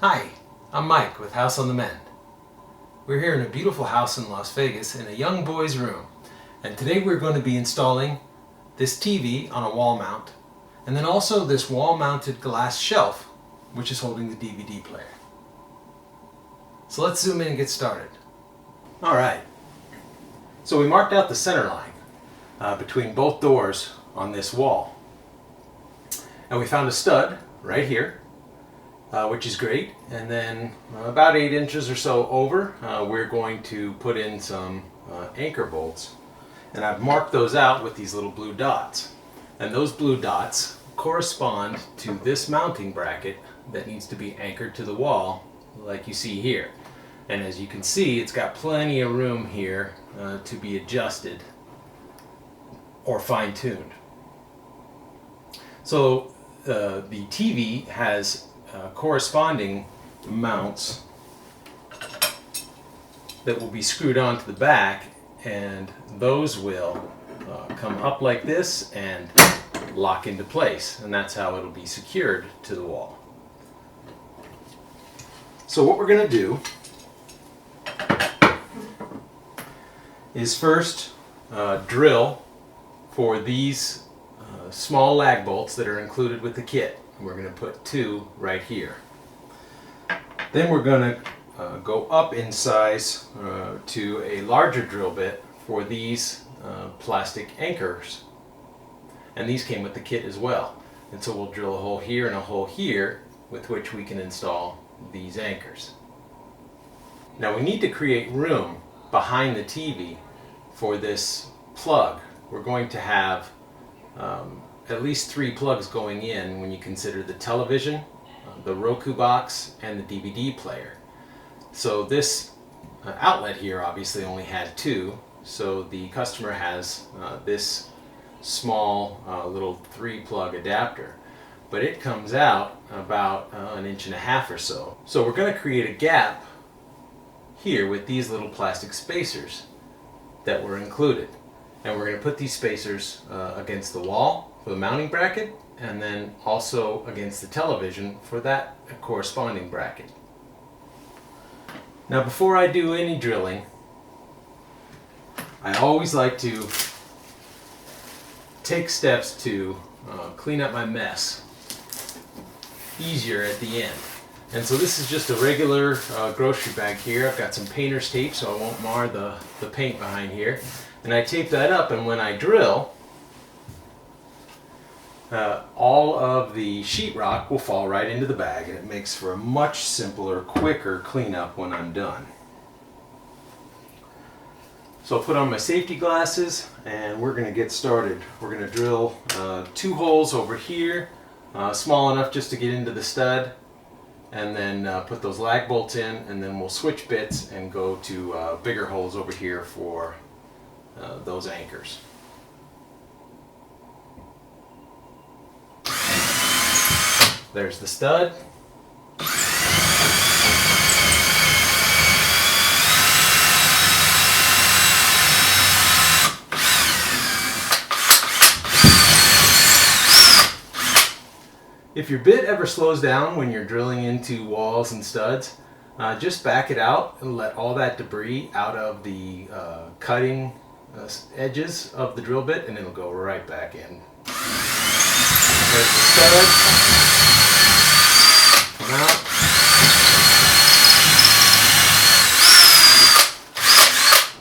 Hi, I'm Mike with House on the Mend. We're here in a beautiful house in Las Vegas in a young boy's room, and today we're going to be installing this TV on a wall mount, and then also this wall-mounted glass shelf which is holding the DVD player. So let's zoom in and get started. Alright, so we marked out the center line between both doors on this wall, and we found a stud right here. Which is great, and then about 8 inches or so over we're going to put in some anchor bolts, and I've marked those out with these little blue dots, and those blue dots correspond to this mounting bracket that needs to be anchored to the wall like you see here. And as you can see, it's got plenty of room here to be adjusted or fine-tuned. So the TV has corresponding mounts that will be screwed onto the back, and those will come up like this and lock into place, and that's how it'll be secured to the wall. So what we're going to do is first drill for these small lag bolts that are included with the kit. We're going to put 2 right here. Then we're going to go up in size to a larger drill bit for these plastic anchors. And these came with the kit as well. And so we'll drill a hole here and a hole here with which we can install these anchors. Now we need to create room behind the TV for this plug. We're going to have at least 3 plugs going in when you consider the television, the Roku box, and the DVD player. So this outlet here obviously only had 2, so the customer has this small little 3-plug adapter, but it comes out about 1.5 inches or so. So we're going to create a gap here with these little plastic spacers that were included, and we're going to put these spacers against the wall for the mounting bracket, and then also against the television for that corresponding bracket. Now before I do any drilling, I always like to take steps to clean up my mess easier at the end. And so this is just a regular grocery bag here. I've got some painter's tape so I won't mar the paint behind here. And I tape that up, and when I drill, all of the sheetrock will fall right into the bag, and it makes for a much simpler, quicker cleanup when I'm done. So I'll put on my safety glasses and we're going to get started. We're going to drill 2 holes over here, small enough just to get into the stud, and then put those lag bolts in, and then we'll switch bits and go to bigger holes over here for those anchors. There's the stud. If your bit ever slows down when you're drilling into walls and studs, just back it out and let all that debris out of the cutting edges of the drill bit, and it'll go right back in. There's the stud. Come out.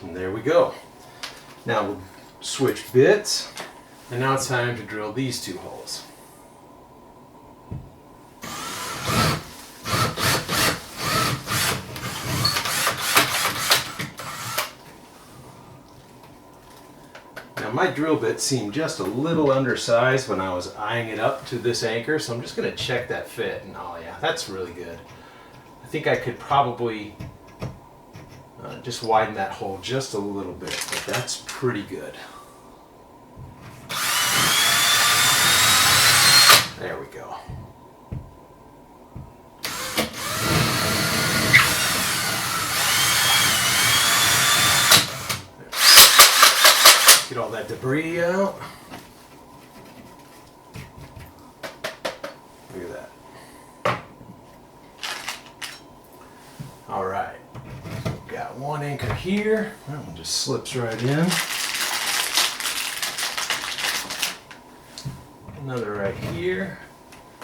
And there we go. Now we'll switch bits, and now it's time to drill these 2 holes. Now my drill bit seemed just a little undersized when I was eyeing it up to this anchor, so I'm just going to check that fit, and oh yeah, that's really good. I think I could probably just widen that hole just a little bit, but that's pretty good. There we go. Get all that debris out. Look at that. All right, got one anchor here. That one just slips right in. Another right here.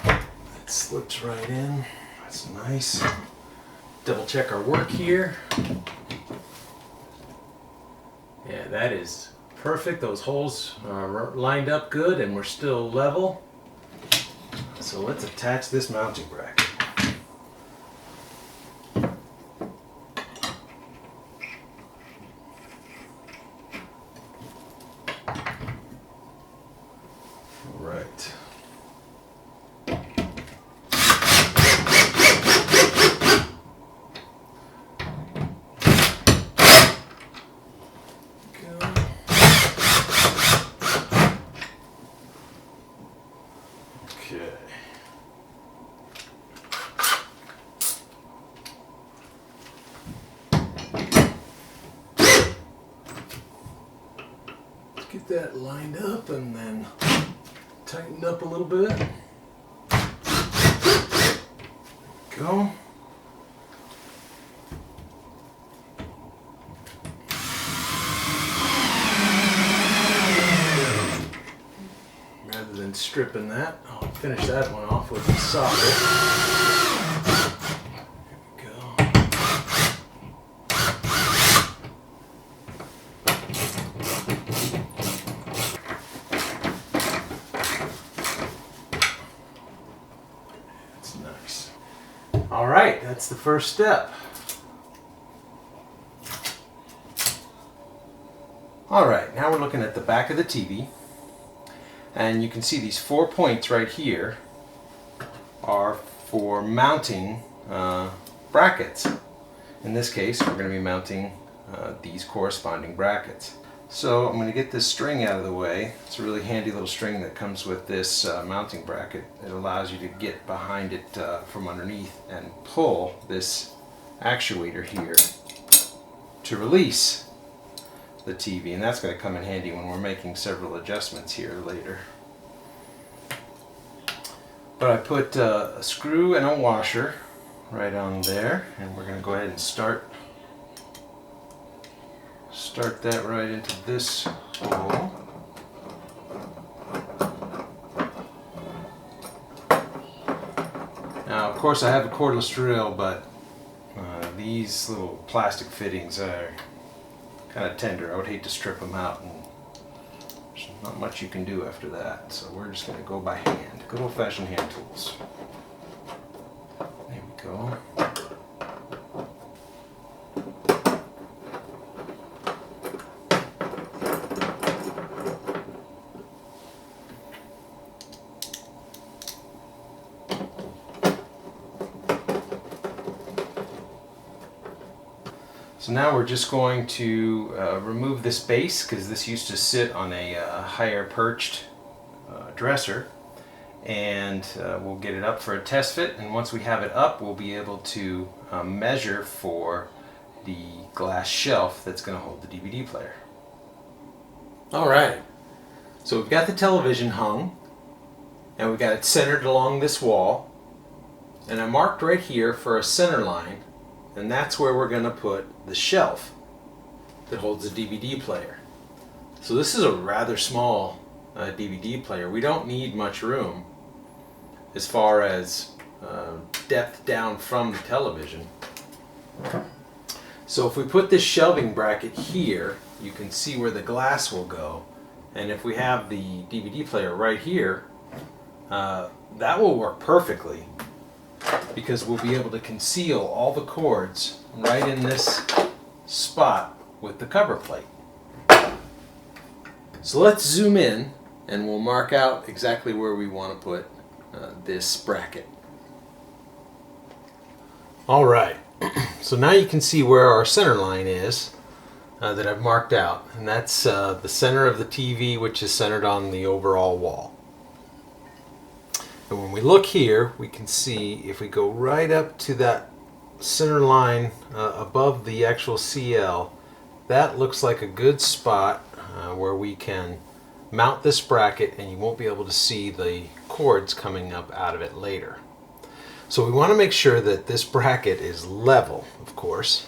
It slips right in. That's nice. Double check our work here. Yeah, that is perfect. Those holes are lined up good and we're still level. So let's attach this mounting bracket. Right. Go. Okay. Let's get that lined up and then tightened up a little bit. Go. Rather than stripping that, I'll finish that one off with the socket. There we go. That's nice. All right, that's the first step. All right, now we're looking at the back of the TV. And you can see these 4 points right here are for mounting brackets. In this case, we're going to be mounting these corresponding brackets. So I'm going to get this string out of the way. It's a really handy little string that comes with this mounting bracket. It allows you to get behind it from underneath and pull this actuator here to release the TV, and that's going to come in handy when we're making several adjustments here later. But I put a screw and a washer right on there, and we're going to go ahead and start that right into this hole. Now, of course, I have a cordless drill, but these little plastic fittings are kind of tender. I would hate to strip them out, and there's not much you can do after that. So we're just going to go by hand. Good old-fashioned hand tools. There we go. So now we're just going to remove this base, because this used to sit on a higher perched dresser, and we'll get it up for a test fit, and once we have it up we'll be able to measure for the glass shelf that's going to hold the DVD player. Alright, so we've got the television hung and we've got it centered along this wall, and I marked right here for a center line, and that's where we're going to put the shelf that holds the DVD player. So this is a rather small DVD player. We don't need much room as far as depth down from the television. So if we put this shelving bracket here, you can see where the glass will go, and if we have the DVD player right here, that will work perfectly, because we'll be able to conceal all the cords right in this spot with the cover plate. So let's zoom in and we'll mark out exactly where we want to put this bracket. Alright, so now you can see where our center line is that I've marked out, and that's the center of the TV, which is centered on the overall wall. And when we look here, we can see if we go right up to that center line above the actual CL, that looks like a good spot where we can mount this bracket, and you won't be able to see the cords coming up out of it later. So we want to make sure that this bracket is level, of course.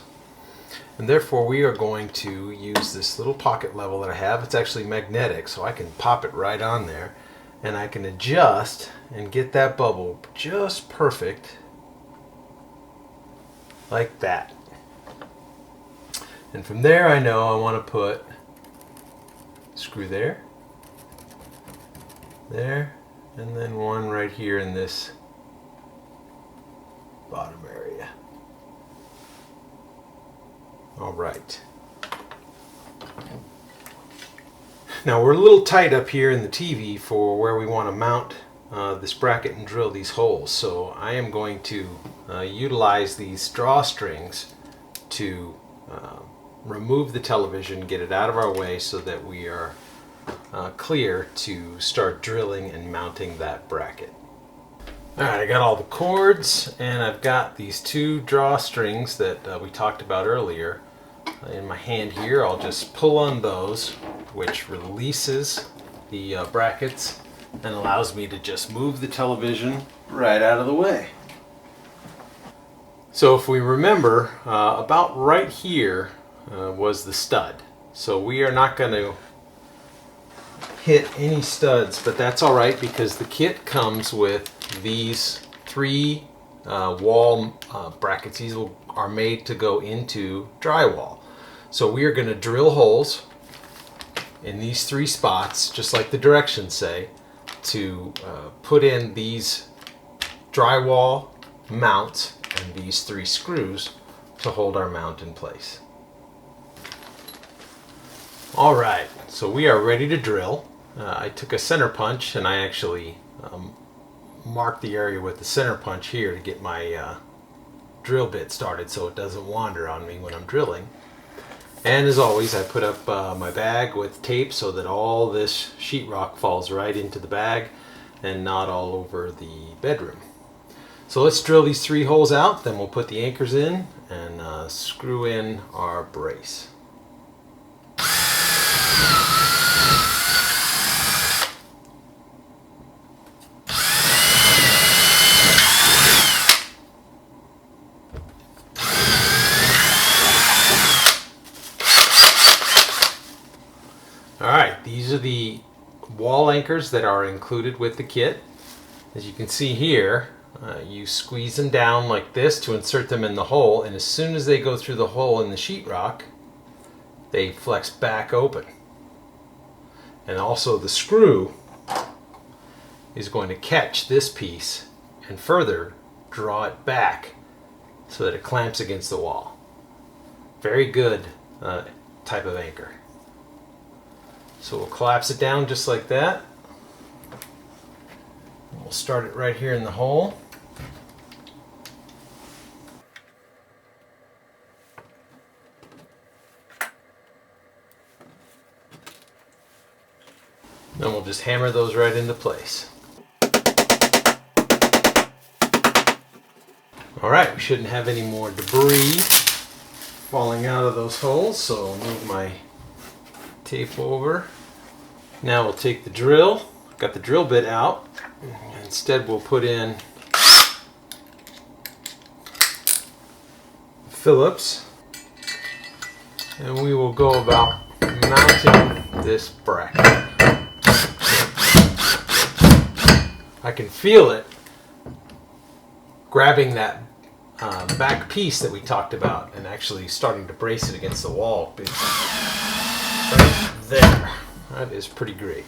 And therefore we are going to use this little pocket level that I have. It's actually magnetic, so I can pop it right on there. And I can adjust and get that bubble just perfect, like that. And from there I know I want to put screw there, there, and then one right here in this bottom area. All right. Now we're a little tight up here in the TV for where we want to mount this bracket and drill these holes. So I am going to utilize these drawstrings to remove the television, get it out of our way so that we are clear to start drilling and mounting that bracket. Alright, I got all the cords and I've got these two drawstrings that we talked about earlier in my hand here. I'll just pull on those, which releases the brackets and allows me to just move the television right out of the way. So if we remember, about right here was the stud. So we are not going to hit any studs, but that's alright because the kit comes with these three wall brackets. These are made to go into drywall. So we are going to drill holes in these three spots, just like the directions say, to put in these drywall mounts and these three screws to hold our mount in place. Alright, so we are ready to drill. I took a center punch and I actually marked the area with the center punch here to get my drill bit started so it doesn't wander on me when I'm drilling. And as always, I put up my bag with tape so that all this sheetrock falls right into the bag and not all over the bedroom. So let's drill these three holes out, then we'll put the anchors in and screw in our brace. Alright, these are the wall anchors that are included with the kit. As you can see here, you squeeze them down like this to insert them in the hole, and as soon as they go through the hole in the sheetrock, they flex back open. And also the screw is going to catch this piece and further draw it back so that it clamps against the wall. Very good type of anchor. So we'll collapse it down just like that. We'll start it right here in the hole. Then we'll just hammer those right into place. Alright, we shouldn't have any more debris falling out of those holes, so I'll move my tape over. Now we'll take the drill. Got the drill bit out. Instead we'll put in Phillips, and we will go about mounting this bracket. I can feel it grabbing that back piece that we talked about and actually starting to brace it against the wall. Right there. That is pretty great.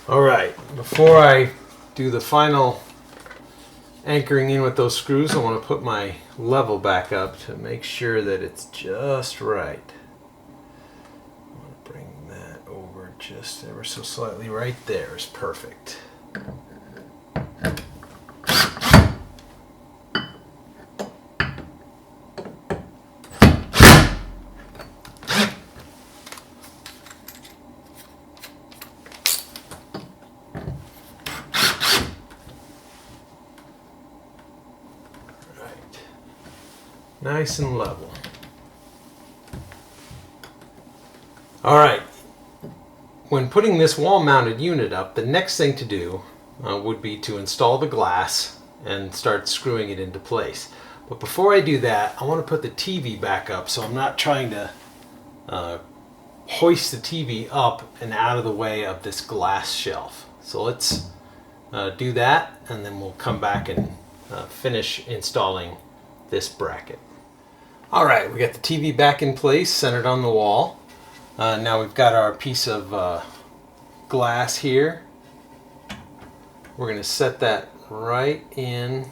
Alright, before I do the final anchoring in with those screws, I want to put my level back up to make sure that it's just right. I want to bring that over just ever so slightly. Right there is perfect. Nice and level. Alright, putting this wall-mounted unit up, the next thing to do would be to install the glass and start screwing it into place. But before I do that, I want to put the TV back up so I'm not trying to hoist the TV up and out of the way of this glass shelf. So let's do that, and then we'll come back and finish installing this bracket. Alright, we got the TV back in place, centered on the wall. Now we've got our piece of glass here. We're going to set that right in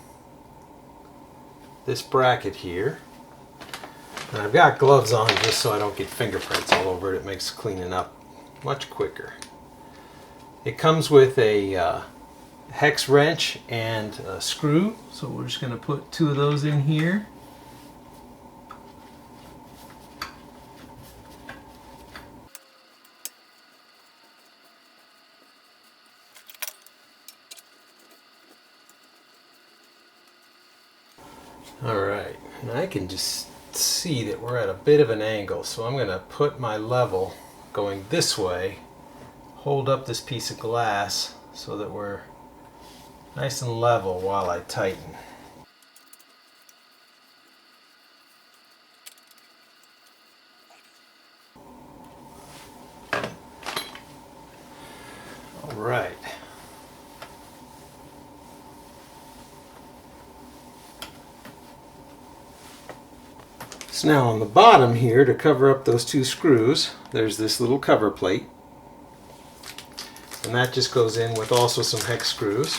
this bracket here. And I've got gloves on just so I don't get fingerprints all over it. It makes cleaning up much quicker. It comes with a hex wrench and a screw, so we're just going to put 2 of those in here. Alright, and I can just see that we're at a bit of an angle, so I'm going to put my level going this way, hold up this piece of glass so that we're nice and level while I tighten. Alright. So now on the bottom here, to cover up those 2 screws, there's this little cover plate. And that just goes in with also some hex screws.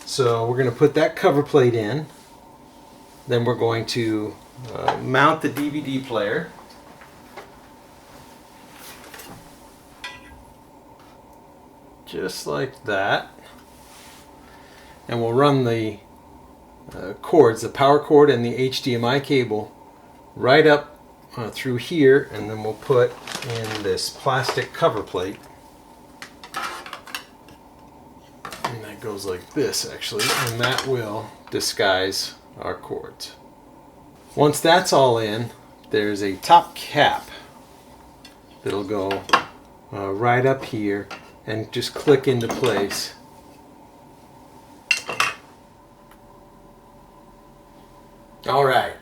So we're going to put that cover plate in. Then we're going to mount the DVD player. Just like that. And we'll run the cords, the power cord and the HDMI cable right up through here, and then we'll put in this plastic cover plate, and that goes like this actually, and that will disguise our cords. Once that's all in, there's a top cap that'll go right up here and just click into place. Alright,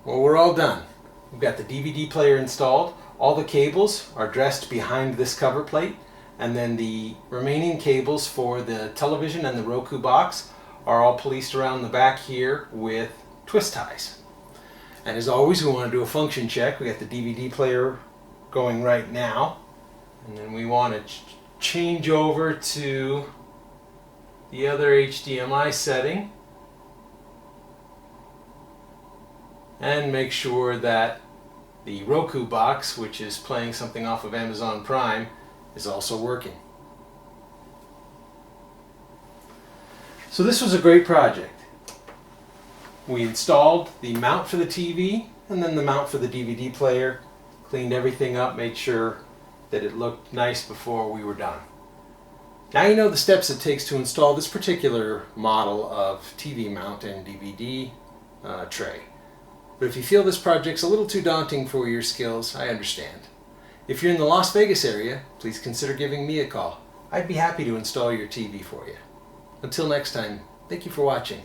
well, we're all done. We've got the DVD player installed. All the cables are dressed behind this cover plate, and then the remaining cables for the television and the Roku box are all policed around the back here with twist ties. And as always, we want to do a function check. We got the DVD player going right now, and then we want to change over to the other HDMI setting and make sure that the Roku box, which is playing something off of Amazon Prime, is also working. So this was a great project. We installed the mount for the TV and then the mount for the DVD player, cleaned everything up, made sure that it looked nice before we were done. Now you know the steps it takes to install this particular model of TV mount and DVD tray. But if you feel this project's a little too daunting for your skills, I understand. If you're in the Las Vegas area, please consider giving me a call. I'd be happy to install your TV for you. Until next time, thank you for watching.